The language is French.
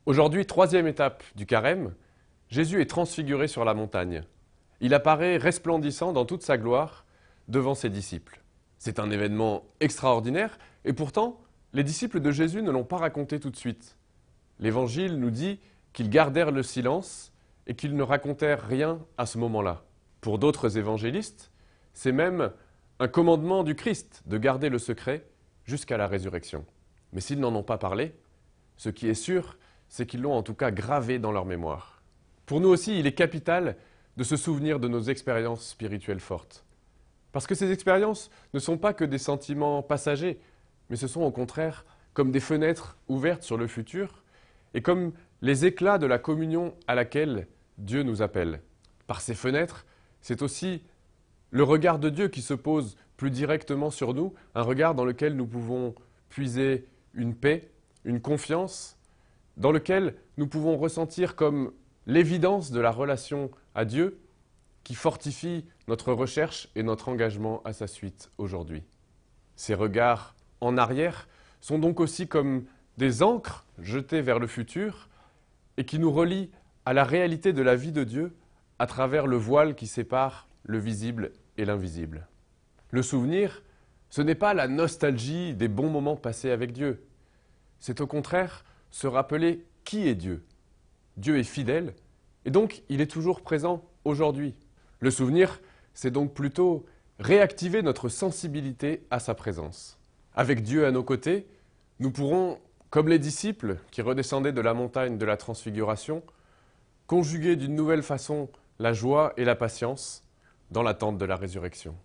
Aujourd'hui, troisième étape du carême, Jésus est transfiguré sur la montagne. Il apparaît resplendissant dans toute sa gloire devant ses disciples. C'est un événement extraordinaire et pourtant, les disciples de Jésus ne l'ont pas raconté tout de suite. L'Évangile nous dit qu'ils gardèrent le silence et qu'ils ne racontèrent rien à ce moment-là. Pour d'autres évangélistes, c'est même un commandement du Christ de garder le secret jusqu'à la résurrection. Mais s'ils n'en ont pas parlé, ce qui est sûr, c'est qu'ils l'ont en tout cas gravé dans leur mémoire. Pour nous aussi, il est capital de se souvenir de nos expériences spirituelles fortes. Parce que ces expériences ne sont pas que des sentiments passagers, mais ce sont au contraire comme des fenêtres ouvertes sur le futur et comme les éclats de la communion à laquelle Dieu nous appelle. Par ces fenêtres, c'est aussi le regard de Dieu qui se pose plus directement sur nous, un regard dans lequel nous pouvons puiser une paix, une confiance, dans lequel nous pouvons ressentir comme l'évidence de la relation à Dieu qui fortifie notre recherche et notre engagement à sa suite aujourd'hui. Ces regards en arrière sont donc aussi comme des ancres jetées vers le futur et qui nous relient à la réalité de la vie de Dieu à travers le voile qui sépare le visible et l'invisible. Le souvenir, ce n'est pas la nostalgie des bons moments passés avec Dieu. C'est au contraire se rappeler qui est Dieu. Dieu est fidèle et donc il est toujours présent aujourd'hui. Le souvenir, c'est donc plutôt réactiver notre sensibilité à sa présence. Avec Dieu à nos côtés, nous pourrons, comme les disciples qui redescendaient de la montagne de la transfiguration, conjuguer d'une nouvelle façon la joie et la patience dans l'attente de la résurrection.